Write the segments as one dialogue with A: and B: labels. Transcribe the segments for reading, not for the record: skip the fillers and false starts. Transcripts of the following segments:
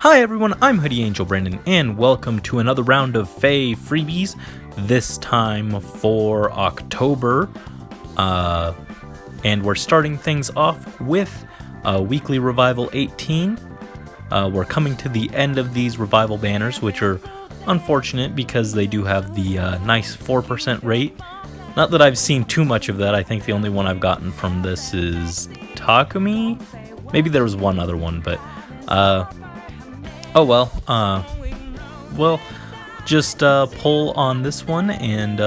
A: Hi everyone, I'm Hoodie Angel Brandon, and welcome to another round of Fae Freebies, this time for October, and we're starting things off with Weekly Revival 18. We're coming to the end of these Revival banners, which are unfortunate because they do have the nice 4% rate. Not that I've seen too much of that. I think the only one I've gotten from this is Takumi? Maybe there was one other one, but oh well, we'll just pull on this one and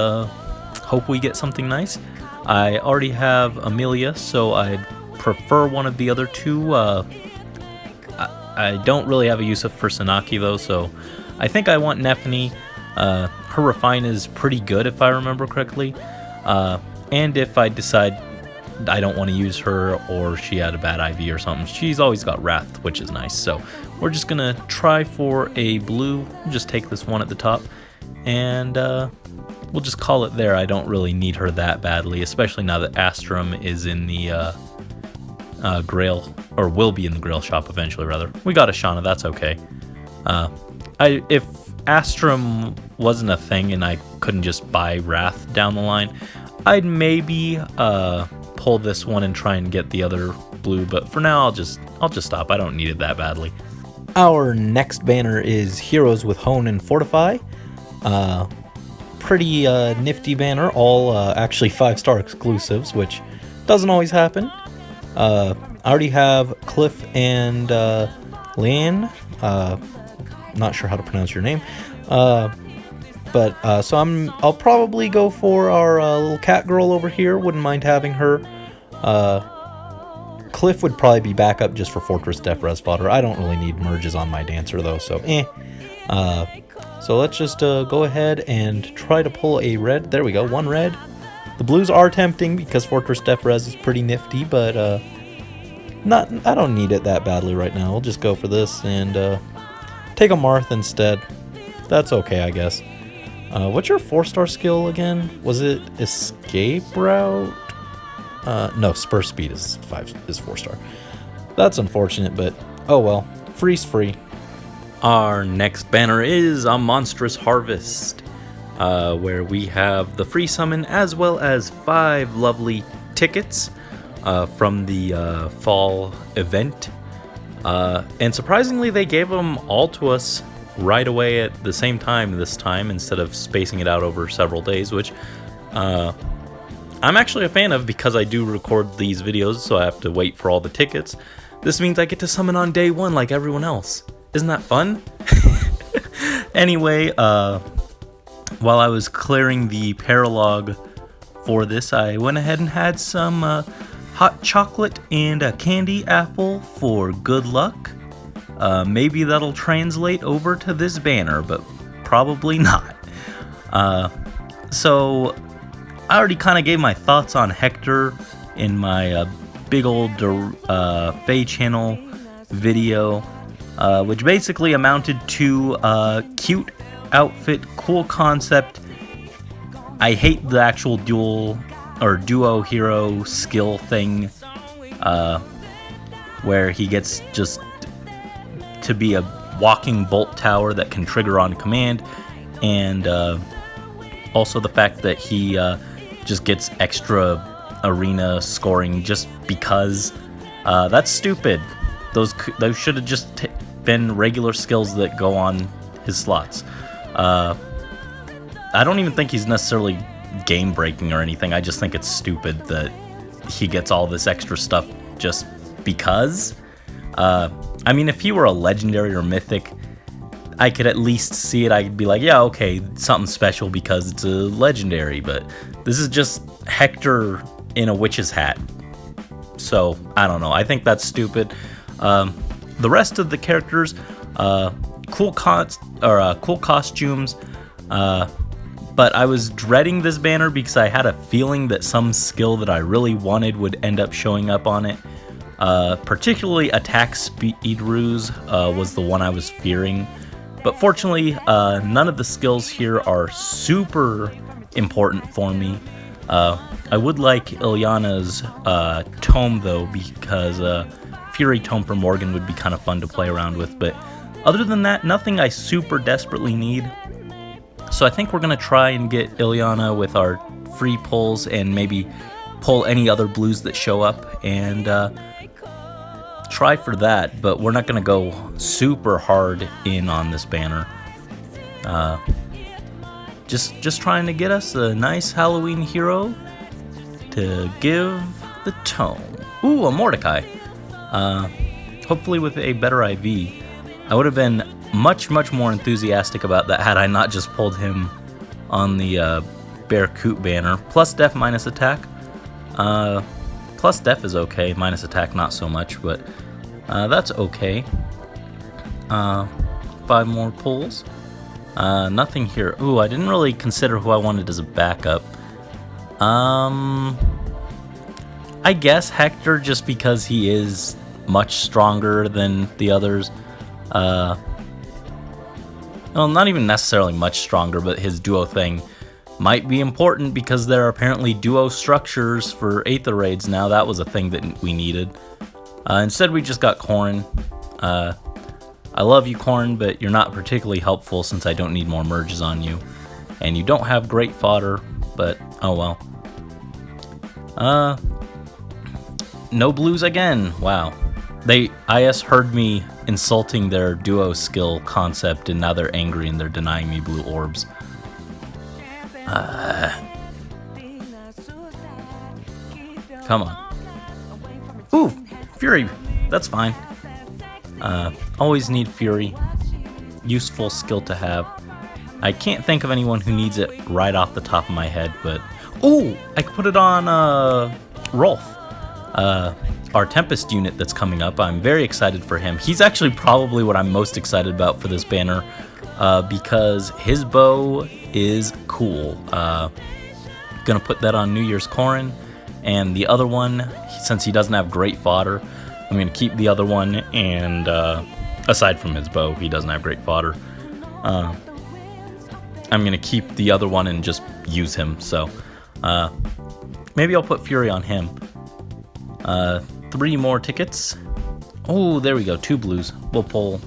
A: hope we get something nice. I already have Amelia, so I'd prefer one of the other two. I don't really have a use for Sanaki though, so I think I want Nephany. Her Refine is pretty good if I remember correctly, and if I decide I don't want to use her or she had a bad IV or something, she's always got Wrath, which is nice. So we're just gonna try for a blue, just take this one at the top, and we'll just call it there. I don't really need her that badly, especially now that Astrum is in the Grail, or will be in the Grail shop eventually rather. We got Ashana, that's okay. If Astrum wasn't a thing and I couldn't just buy Wrath down the line, I'd maybe pull this one and try and get the other blue, but for now I'll just stop. I don't need it that badly. Our next banner is Heroes with Hone and Fortify. Pretty nifty banner, all actually 5-star exclusives, which doesn't always happen. I already have Cliff and Leanne. Not sure how to pronounce your name. But I'll probably go for our little cat girl over here. Wouldn't mind having her. Cliff would probably be backup just for Fortress Def Res fodder. I don't really need merges on my dancer though, so so let's just go ahead and try to pull a red. There we go, one red. The blues are tempting because Fortress Def Res is pretty nifty, but I don't need it that badly right now. We'll just go for this and take a Marth instead. That's okay, I guess. What's your 4-star skill again? Was it Escape Route? No, Spur Speed is 4-star. That's unfortunate, but oh well. Freeze free. Our next banner is A Monstrous Harvest, where we have the free summon as well as 5 lovely tickets from the fall event. And surprisingly, they gave them all to us right away at the same time this time, instead of spacing it out over several days, which I'm actually a fan of because I do record these videos, so I have to wait for all the tickets. This means I get to summon on day 1 like everyone else. Isn't that fun? Anyway, while I was clearing the paralog for this, I went ahead and had some hot chocolate and a candy apple for good luck. Maybe that'll translate over to this banner, but probably not. So I already kind of gave my thoughts on Hector in my big old Fae channel video, which basically amounted to cute outfit, cool concept. I hate the actual duo hero skill thing, where he gets just to be a walking bolt tower that can trigger on command, and also the fact that he just gets extra arena scoring just because. That's stupid. Those should have just been regular skills that go on his slots. I don't even think he's necessarily game breaking or anything. I just think it's stupid that he gets all this extra stuff just because. I mean, if he were a legendary or mythic, I could at least see it. I could be like, yeah, okay, something special because it's a legendary, but this is just Hector in a witch's hat. So, I don't know. I think that's stupid. The rest of the characters, cool costumes, but I was dreading this banner because I had a feeling that some skill that I really wanted would end up showing up on it. Particularly attack speed ruse was the one I was fearing, but fortunately none of the skills here are super important for me. I would like Ilyana's tome though, because Fury Tome for Morgan would be kind of fun to play around with, but Other than that, nothing I super desperately need. So I think we're going to try and get Ileana with our free pulls and maybe pull any other blues that show up and try for that. But we're not going to go super hard in on this banner. Just trying to get us a nice Halloween hero to give the tone. Ooh, a Mordecai. Hopefully with a better IV. I would have been much more enthusiastic about that had I not just pulled him on the Bear Coot banner. Plus def, minus attack. Plus def is okay, minus attack not so much, but that's okay. 5 more pulls. Nothing here. Ooh, I didn't really consider who I wanted as a backup. I guess Hector, just because he is much stronger than the others. Well, not even necessarily much stronger, but his duo thing might be important because there are apparently duo structures for Aether raids now. That was a thing that we needed. Instead, we just got Corrin. I love you, Corrin, but you're not particularly helpful since I don't need more merges on you. And you don't have great fodder, but oh well. No blues again. Wow. IS heard me insulting their duo skill concept, and now they're angry and they're denying me blue orbs. Come on. Ooh, Fury. That's fine. Always need Fury. Useful skill to have. I can't think of anyone who needs it right off the top of my head, but... Ooh, I could put it on, Rolf. Our Tempest unit that's coming up. I'm very excited for him. He's actually probably what I'm most excited about for this banner, because his bow is cool. Gonna put that on New Year's Corrin, and the other one, since he doesn't have great fodder, I'm gonna keep the other one, and aside from his bow, he doesn't have great fodder. I'm gonna keep the other one and just use him, so maybe I'll put Fury on him. 3 more tickets. Oh, there we go, 2 blues. We'll pull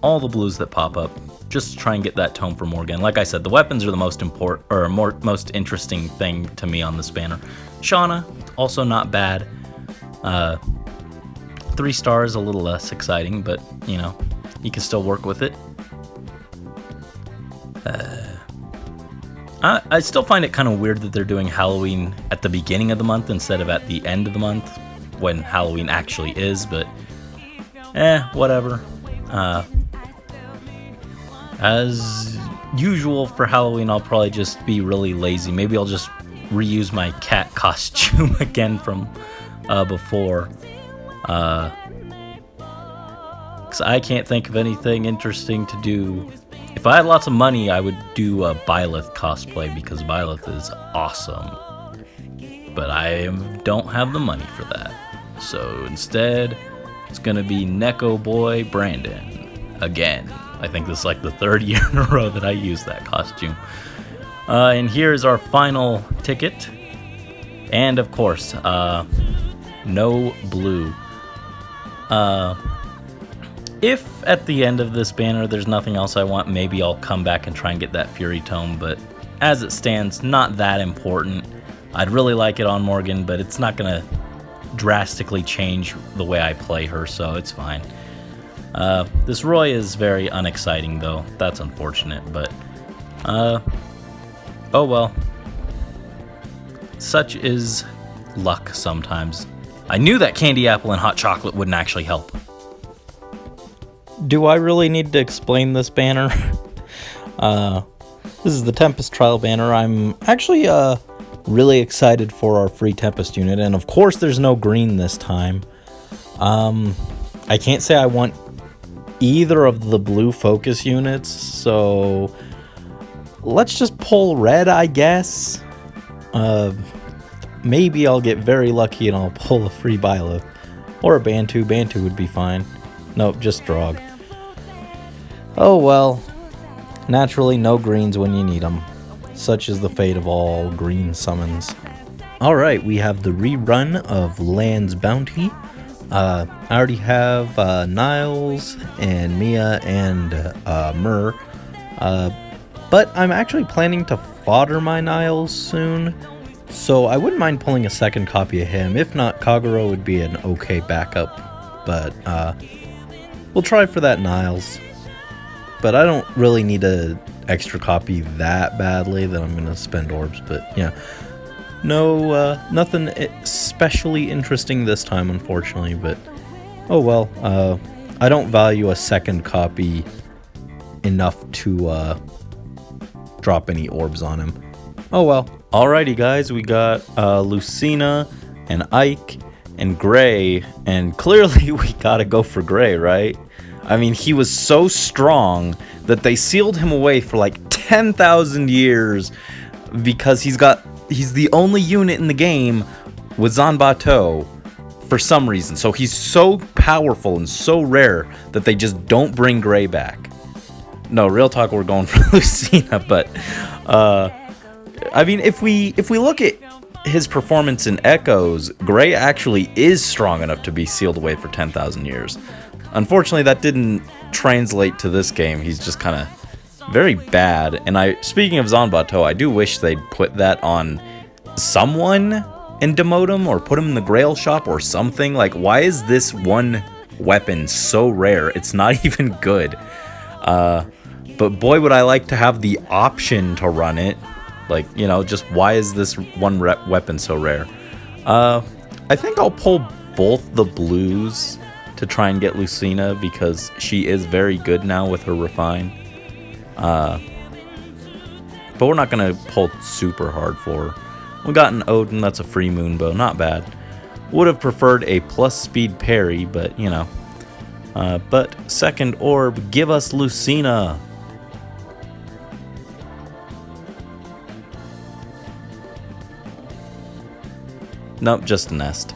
A: all the blues that pop up just to try and get that tome for Morgan. Like I said, the weapons are the most important, or most interesting thing to me on this banner. Shauna, also not bad. 3 stars, a little less exciting, but you know, you can still work with it. I still find it kind of weird that they're doing Halloween at the beginning of the month instead of at the end of the month when Halloween actually is, but whatever. As usual for Halloween, I'll probably just be really lazy. Maybe I'll just reuse my cat costume again from before. Because I can't think of anything interesting to do. If I had lots of money, I would do a Byleth cosplay because Byleth is awesome. But I don't have the money for that. So instead, it's going to be Neko Boy Brandon again. I think this is like the 3rd year in a row that I use that costume. And here's our final ticket. And of course, no blue. If at the end of this banner there's nothing else I want, maybe I'll come back and try and get that Fury Tome, but as it stands, not that important. I'd really like it on Morgan, but it's not going to drastically change the way I play her, so it's fine. This Roy is very unexciting, though. That's unfortunate, but oh well. Such is luck sometimes. I knew that candy apple and hot chocolate wouldn't actually help. Do I really need to explain this banner? This is the Tempest Trial banner. I'm actually really excited for our free Tempest unit, and of course there's no green this time. I can't say I want either of the blue focus units, so let's just pull red, I guess. Maybe I'll get very lucky and I'll pull a free Byleth. Or a Bantu. Bantu would be fine. Nope, just Drog. Oh well. Naturally, no greens when you need them. Such is the fate of all green summons. Alright, we have the rerun of Land's Bounty I already have Niles and Mia and Myrrh, but I'm actually planning to fodder my Niles soon, so I wouldn't mind pulling a second copy of him. If not, Kagero would be an okay backup, but we'll try for that Niles. But I don't really need a extra copy that badly that I'm going to spend orbs, but yeah. No, nothing especially interesting this time, unfortunately, but oh well. I don't value a second copy enough to drop any orbs on him. Oh well. Alrighty, guys, we got Lucina and Ike and Gray, and clearly we gotta go for Gray, right? I mean, he was so strong that they sealed him away for like 10,000 years because he's the only unit in the game with Zanbato for some reason. So he's so powerful and so rare that they just don't bring Gray back. No, real talk, we're going for Lucina, but I mean, if we look at his performance in Echoes, Gray actually is strong enough to be sealed away for 10,000 years. Unfortunately, that didn't translate to this game. He's just kind of very bad. And speaking of Zanbato, I do wish they'd put that on someone and demote him or put him in the Grail shop or something. Like, why is this one weapon so rare? It's not even good. But boy, would I like to have the option to run it. Like, you know, just why is this one weapon so rare? I think I'll pull both the blues to try and get Lucina because she is very good now with her refine. But we're not going to pull super hard for her. We got an Odin, that's a free moonbow, not bad. Would have preferred a plus speed parry, but you know. But second orb, give us Lucina. Nope, just a nest.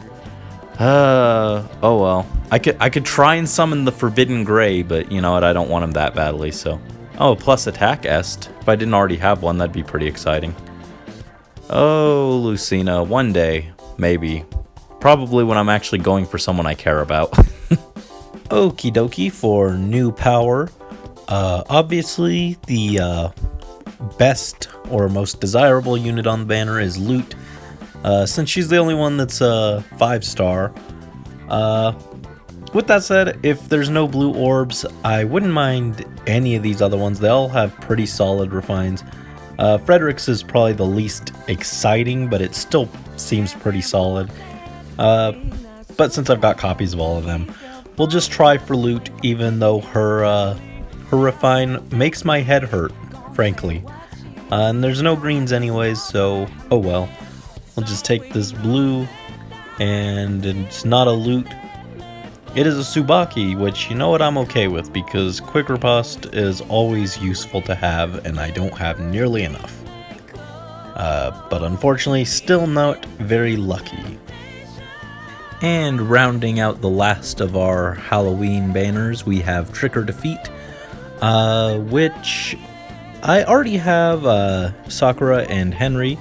A: Oh well. I could try and summon the Forbidden Gray, but you know what, I don't want him that badly, so. Oh, plus attack est. If I didn't already have one, that'd be pretty exciting. Oh, Lucina, one day, maybe. Probably when I'm actually going for someone I care about. Okie dokie for new power. Obviously, the best or most desirable unit on the banner is Loot. Since she's the only one that's a 5-star. With that said, if there's no blue orbs, I wouldn't mind any of these other ones. They all have pretty solid refines. Frederick's is probably the least exciting, but it still seems pretty solid. But since I've got copies of all of them, we'll just try for Loot, even though her refine makes my head hurt, frankly. And there's no greens anyways, so oh well. We'll just take this blue, and it's not a Loot. It is a Tsubaki, which you know what, I'm okay with, because Quick Riposte is always useful to have, and I don't have nearly enough. But unfortunately, still not very lucky. And rounding out the last of our Halloween banners, we have Trick or Defeat, which I already have Sakura and Henry,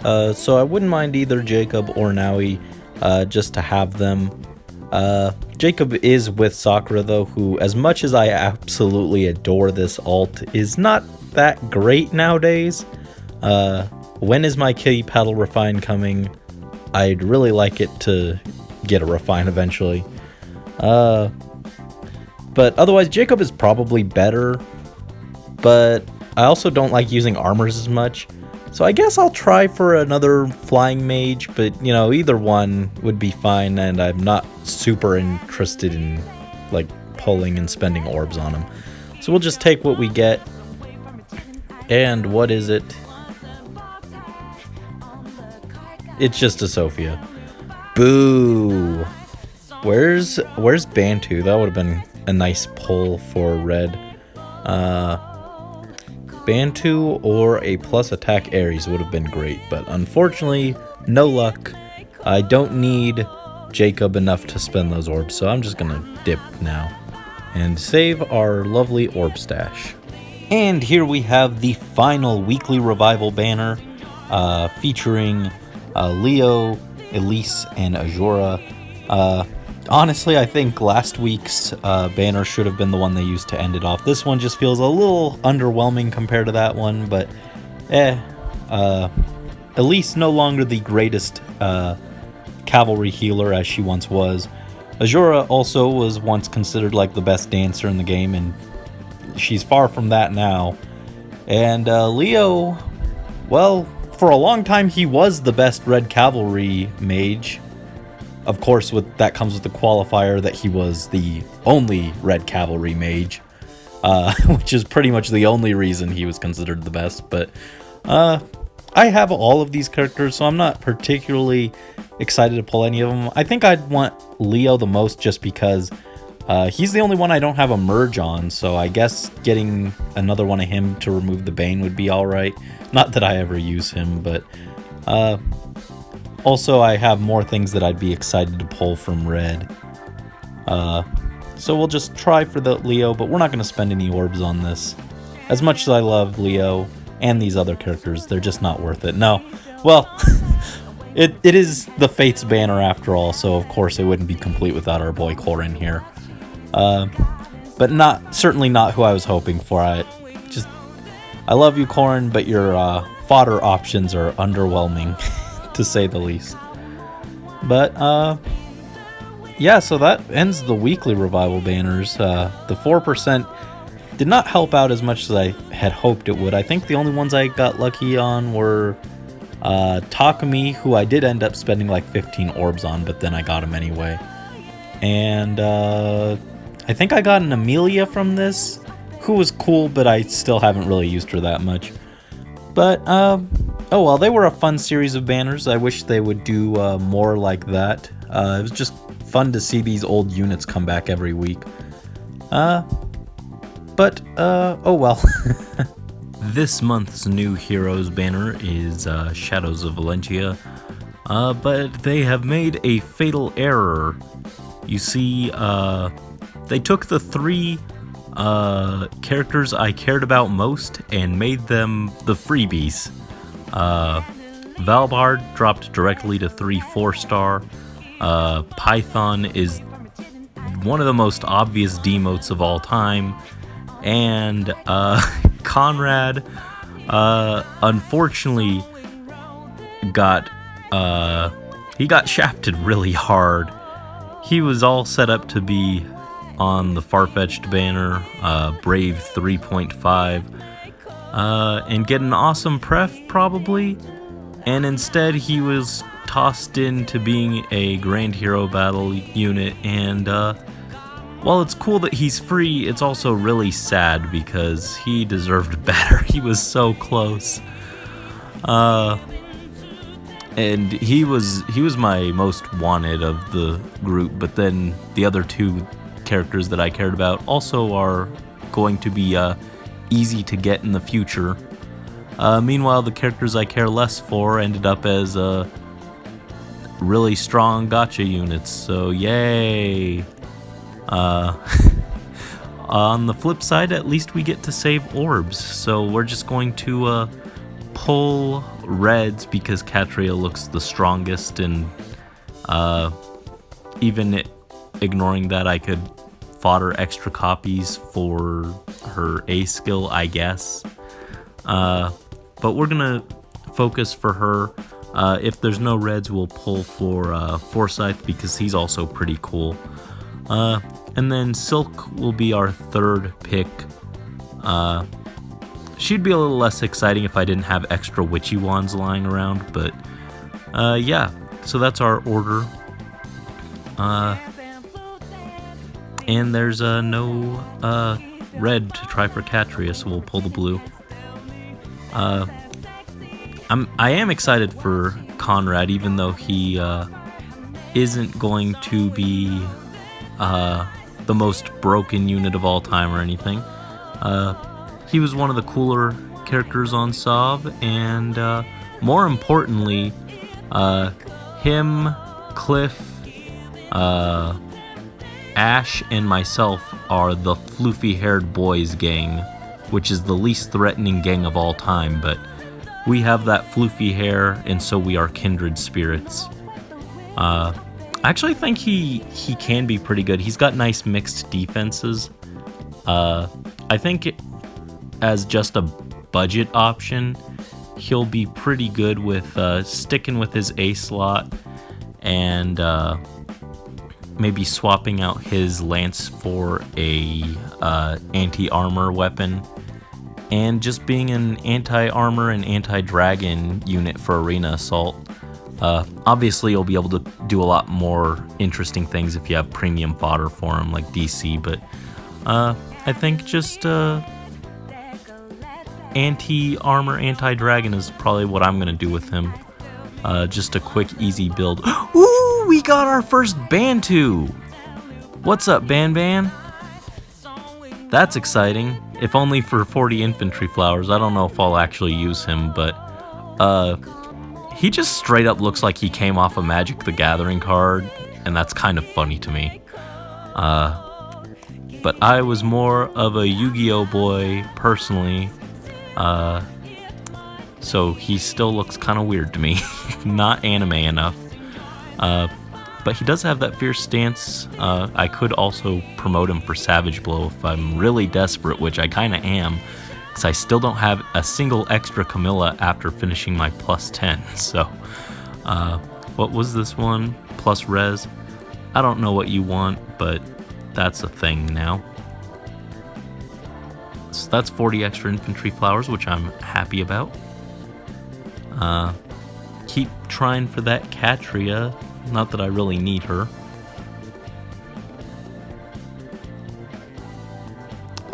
A: so I wouldn't mind either Jacob or Naui, just to have them. Jacob is with Sakura though, who, as much as I absolutely adore this alt, is not that great nowadays. When is my kitty paddle refine coming? I'd really like it to get a refine eventually. But otherwise, Jacob is probably better, but I also don't like using armors as much. So I guess I'll try for another flying mage, but you know, either one would be fine, and I'm not super interested in like pulling and spending orbs on him. So we'll just take what we get. And what is it? It's just a Sophia. Boo! Where's Bantu? That would have been a nice pull for red. Bantu or a plus attack Ares would have been great, but unfortunately, no luck. I don't need Jacob enough to spend those orbs, so I'm just gonna dip now and save our lovely orb stash. And here we have the final weekly revival banner, featuring Leo, Elise, and Azura. Honestly, I think last week's banner should have been the one they used to end it off. This one just feels a little underwhelming compared to that one, but at least no longer the greatest cavalry healer as she once was. Azura also was once considered like the best dancer in the game, and she's far from that now. And Leo, well, for a long time he was the best red cavalry mage. Of course, that comes with the qualifier that he was the only red cavalry mage, which is pretty much the only reason he was considered the best. But I have all of these characters, so I'm not particularly excited to pull any of them. I think I'd want Leo the most just because he's the only one I don't have a merge on, so I guess getting another one of him to remove the Bane would be alright. Not that I ever use him, but also I have more things that I'd be excited to pull from red. So we'll just try for the Leo, but we're not going to spend any orbs on this. As much as I love Leo and these other characters, they're just not worth it. No, well, it is the Fates banner after all, so of course it wouldn't be complete without our boy Corrin here. But certainly not who I was hoping for. I love you, Corrin, but your fodder options are underwhelming, to say the least. But yeah, so that ends the weekly revival banners. The 4% did not help out as much as I had hoped it would. I think the only ones I got lucky on were Takumi, who I did end up spending like 15 orbs on, but then I got him anyway. And I think I got an Amelia from this, who was cool, but I still haven't really used her that much. But, oh well, they were a fun series of banners. I wish they would do more like that. It was just fun to see these old units come back every week. But, oh well. This month's new Heroes banner is Shadows of Valentia, but they have made a fatal error. You see, they took the 3 characters I cared about most and made them the freebies. Valbard dropped directly to 3 4-star. Python is one of the most obvious demotes of all time. And Conrad, unfortunately, got shafted really hard. He was all set up to be on the Farfetch'd banner, Brave 3.5, and get an awesome pref probably, and instead he was tossed into being a Grand Hero Battle unit, and while it's cool that he's free, it's also really sad because he deserved better. He was so close. And he was my most wanted of the group, but then the other 2 characters that I cared about also are going to be easy to get in the future. Meanwhile, the characters I care less for ended up as really strong gacha units, so yay! On the flip side, at least we get to save orbs, so we're just going to pull reds because Katria looks the strongest, and even ignoring that, I could fodder extra copies for her A skill, I guess. But we're gonna focus for her. If there's no reds, we'll pull for Forsyth because he's also pretty cool. And then Silk will be our 3rd pick. She'd be a little less exciting if I didn't have extra witchy wands lying around, but yeah, so that's our order. And there's no red to try for Katria, so we'll pull the blue. I am excited for Conrad, even though he isn't going to be the most broken unit of all time or anything. He was one of the cooler characters on Sov, and more importantly, him, Cliff, Ash, and myself are the floofy-haired boys gang, which is the least threatening gang of all time, but we have that floofy hair, and so we are kindred spirits. I actually think he can be pretty good. He's got nice mixed defenses. I think as just a budget option, he'll be pretty good with sticking with his A slot and maybe swapping out his lance for a anti-armor weapon, and just being an anti-armor and anti-dragon unit for arena assault. Obviously, you'll be able to do a lot more interesting things if you have premium fodder for him, like DC, but I think just anti-armor, anti-dragon is probably what I'm going to do with him. Just a quick, easy build. Ooh, we got our first Bantu! What's up, Ban? That's exciting. If only for 40 infantry flowers. I don't know if I'll actually use him, but he just straight up looks like he came off a Magic the Gathering card, and that's kind of funny to me. But I was more of a Yu-Gi-Oh boy personally, so he still looks kind of weird to me. Not anime enough. But he does have that fierce stance. I could also promote him for Savage Blow if I'm really desperate, which I kind of am, because I still don't have a single extra Camilla after finishing my plus 10. So, what was this one? Plus res? I don't know what you want, but that's a thing now. So that's 40 extra infantry flowers, which I'm happy about. Keep trying for that Catria. Not that I really need her.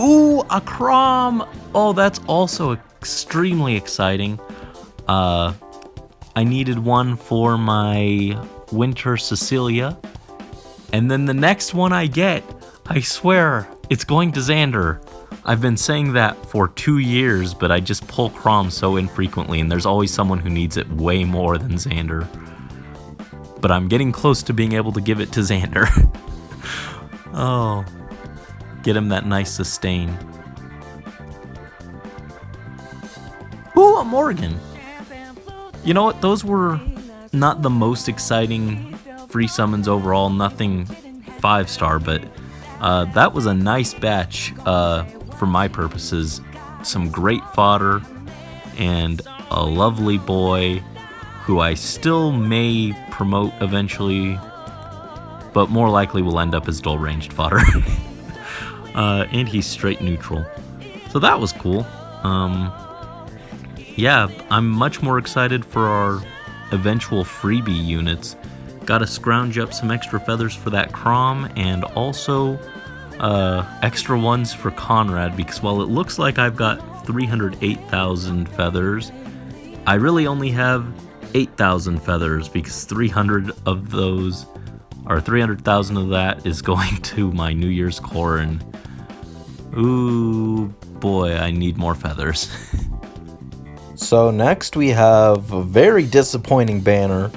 A: Ooh, a Crom! Oh, that's also extremely exciting. I needed one for my Winter Cecilia. And then the next one I get, I swear, it's going to Xander. I've been saying that for 2 years, but I just pull Crom so infrequently, and there's always someone who needs it way more than Xander. But I'm getting close to being able to give it to Xander. Oh, get him that nice sustain. Ooh, a Morgan. You know what? Those were not the most exciting free summons overall. Nothing 5-star, but that was a nice batch for my purposes. Some great fodder and a lovely boy who I still may promote eventually, but more likely will end up as dual ranged fodder. And he's straight neutral. So that was cool. Yeah, I'm much more excited for our eventual freebie units. Gotta scrounge up some extra feathers for that Crom, and also extra ones for Conrad, because while it looks like I've got 308,000 feathers, I really only have 8,000 feathers, because 300 of those, or 300,000 of that is going to my New Year's core, and ooh boy, I need more feathers.
B: So next we have a very disappointing banner.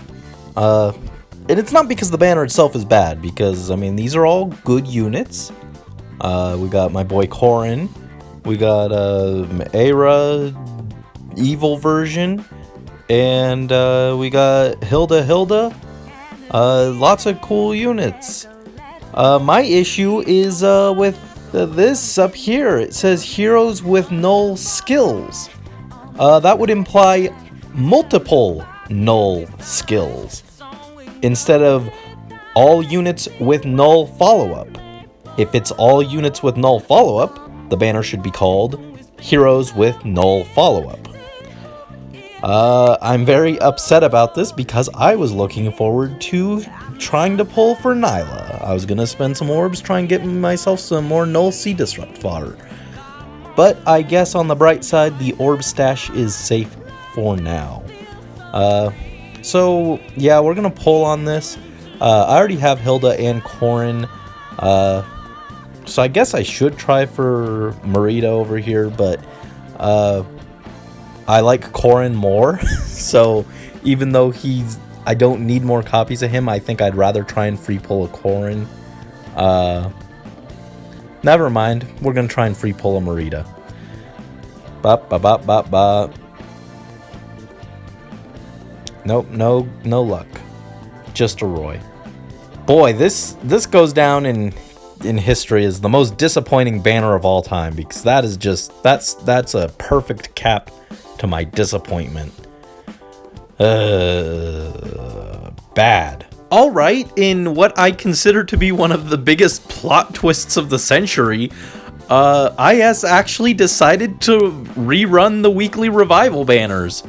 B: And it's not because the banner itself is bad, because, I mean, these are all good units. We got my boy Corin. We got Era evil version. And we got Hilda. Lots of cool units. My issue is with this up here. It says heroes with null skills. That would imply multiple null skills, instead of all units with null follow-up. If it's all units with null follow-up, the banner should be called Heroes with Null Follow-Up. I'm very upset about this because I was looking forward to trying to pull for Nyla. I was going to spend some orbs trying to get myself some more null Sea Disrupt fodder. But I guess on the bright side, the orb stash is safe for now. So, yeah, we're going to pull on this. I already have Hilda and Corin. So I guess I should try for Marita over here, but I like Corin more. So even though I don't need more copies of him, I think I'd rather try and free pull a Corin. Never mind. We're going to try and free pull a Marita. Nope, no luck. Just a Roy. Boy, this goes down in history as the most disappointing banner of all time, because that is just that's a perfect cap to my disappointment. Bad. All right, in what I consider to be one of the biggest plot twists of the century, IS actually decided to rerun the weekly revival banners.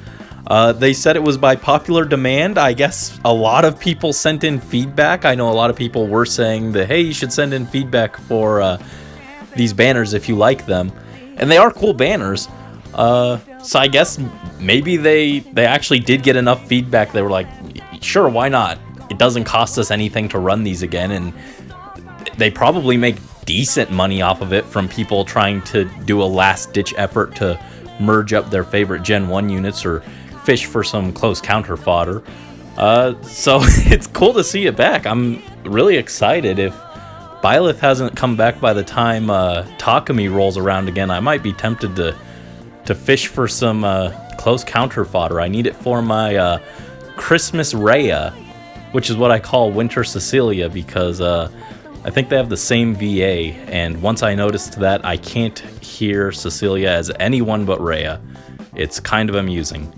B: They said it was by popular demand. I guess a lot of people sent in feedback. I know a lot of people were saying that, hey, you should send in feedback for these banners if you like them. And they are cool banners. So I guess maybe they actually did get enough feedback. They were like, sure, why not? It doesn't cost us anything to run these again. And they probably make decent money off of it from people trying to do a last-ditch effort to merge up their favorite Gen 1 units or fish for some close counter fodder. So it's cool to see it back. I'm really excited. If Byleth hasn't come back by the time Takumi rolls around again, I might be tempted to fish for some close counter fodder. I need it for my Christmas Rhea, which is what I call Winter Cecilia, because I think they have the same VA, and once I noticed that, I can't hear Cecilia as anyone but Rhea. It's kind of amusing.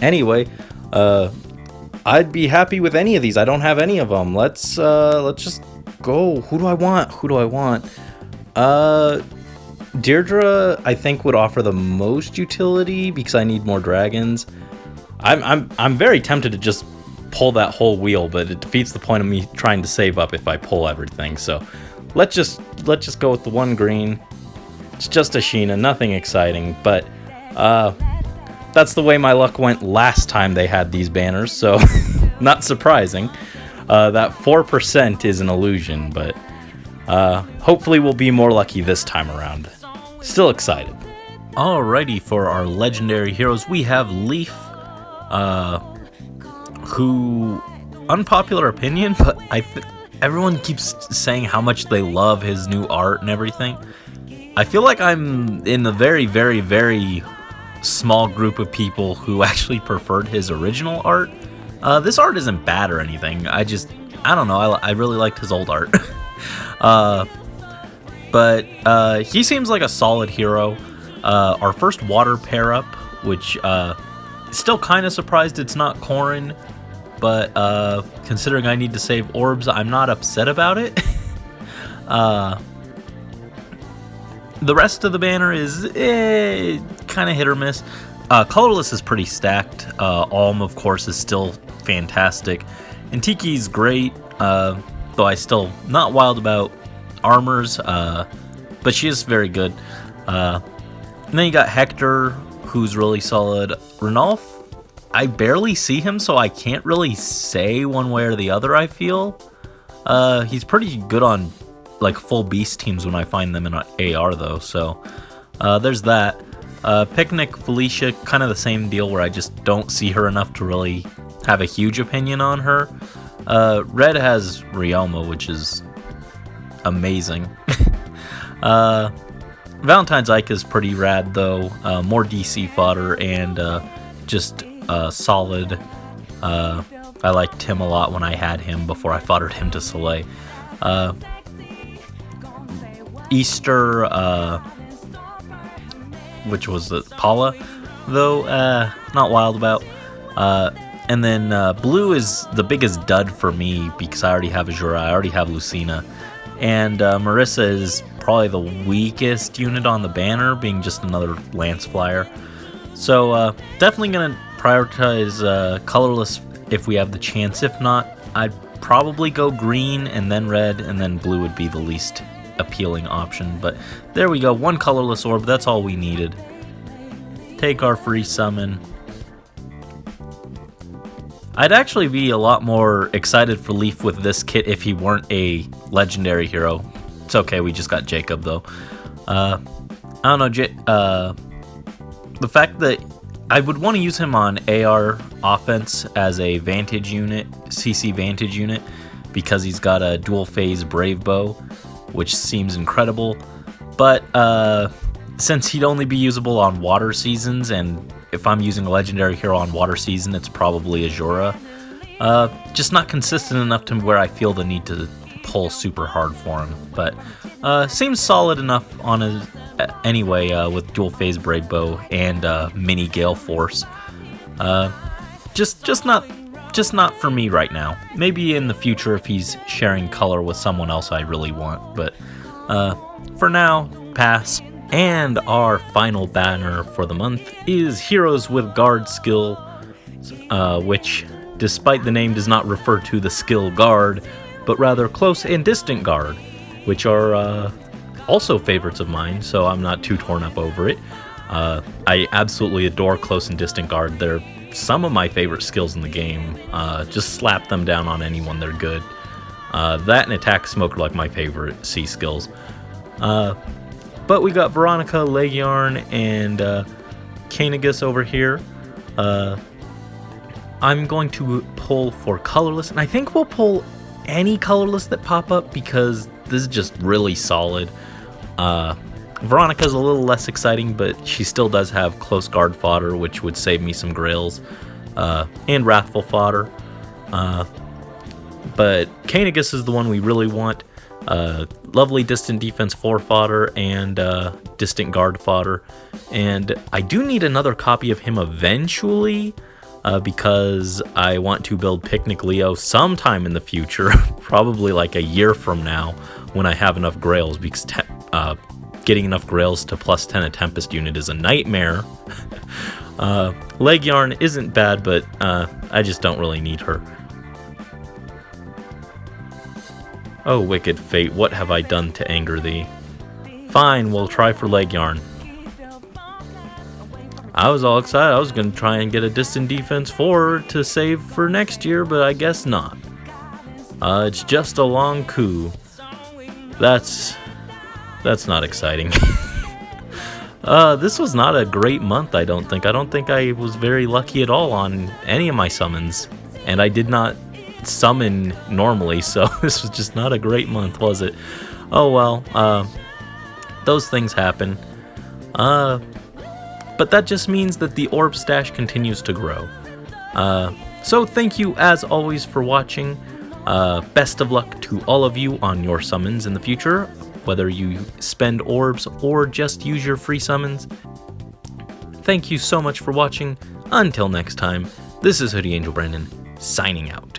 B: Anyway, I'd be happy with any of these. I don't have any of them. Let's just go. Who do I want? Deirdre, I think, would offer the most utility because I need more dragons. I'm very tempted to just pull that whole wheel, but it defeats the point of me trying to save up if I pull everything. So let's just go with the one green. It's just a Sheena, nothing exciting, but that's the way my luck went last time they had these banners, so not surprising. That 4% is an illusion, but hopefully we'll be more lucky this time around. Still excited. Alrighty, for our legendary heroes, we have Leaf, who, unpopular opinion, but everyone keeps saying how much they love his new art and everything. I feel like I'm in the very, very, very small group of people who actually preferred his original art. This art isn't bad or anything. I don't know. I really liked his old art. But he seems like a solid hero. Our first water pair up, which still kind of surprised it's not Corrin, but considering I need to save orbs, I'm not upset about it. The rest of the banner is kind of hit or miss. Colorless is pretty stacked. Alm, of course, is still fantastic. And Tiki's great, though I still not wild about armors, but she is very good. And then you got Hector, who's really solid. Ranulf, I barely see him, so I can't really say one way or the other, I feel. He's pretty good on like full beast teams when I find them in AR though, so there's that. Picnic Felicia, kind of the same deal where I just don't see her enough to really have a huge opinion on her. Red has Ryoma, which is amazing. Valentine's Ike is pretty rad though, more DC fodder and just solid. I liked him a lot when I had him before I foddered him to Soleil. Easter, which was Paula, though not wild about. And then blue is the biggest dud for me because I already have Azura, I already have Lucina, and Marissa is probably the weakest unit on the banner, being just another Lance Flyer. So definitely gonna prioritize colorless if we have the chance. If not, I'd probably go green and then red, and then blue would be the least appealing option. But there we go, one colorless orb, that's all we needed. Take our free summon. I'd actually be a lot more excited for Leaf with this kit if he weren't a legendary hero. It's okay, we just got Jacob though. I don't know, the fact that I would want to use him on AR offense as a Vantage unit, CC Vantage unit, because he's got a dual phase Brave Bow, which seems incredible. But since he'd only be usable on water seasons, and if I'm using a legendary hero on water season, it's probably Azura.
A: Just not consistent enough to where I feel the need to pull super hard for him. But seems solid enough on his anyway with dual phase braid bow and mini gale force. Just not for me right now. Maybe in the future if he's sharing color with someone else I really want. But for now, pass. And our final banner for the month is Heroes with Guard skill, which, despite the name, does not refer to the skill guard, but rather close and distant guard, which are also favorites of mine, so I'm not too torn up over it. I absolutely adore close and distant guard. They're some of my favorite skills in the game. Just slap them down on anyone, they're good. That and Attack Smoke are like my favorite C skills. But we got Veronica, Legiarn, and Kanegus over here. I'm going to pull for colorless, and I think we'll pull any colorless that pop up because this is just really solid. Veronica's a little less exciting, but she still does have close guard fodder, which would save me some grails, and wrathful fodder. But Kanegus is the one we really want. Lovely distant defense 4 fodder and distant guard fodder. And I do need another copy of him eventually, because I want to build Picnic Leo sometime in the future, probably like a year from now when I have enough grails, because getting enough grails to +10 a Tempest unit is a nightmare. Legiarn isn't bad, but I just don't really need her. Oh, wicked fate, what have I done to anger thee? Fine, we'll try for Legiarn. I was all excited. I was going to try and get a distant defense 4 to save for next year, but I guess not. It's just a long coup. That's not exciting. This was not a great month, I don't think. I don't think I was very lucky at all on any of my summons. And I did not summon normally, so this was just not a great month, was it? Oh well, those things happen. But that just means that the orb stash continues to grow. So thank you as always for watching. Best of luck to all of you on your summons in the future, whether you spend orbs or just use your free summons. Thank you so much for watching. Until next time, this is Hoodie Angel Brandon, signing out.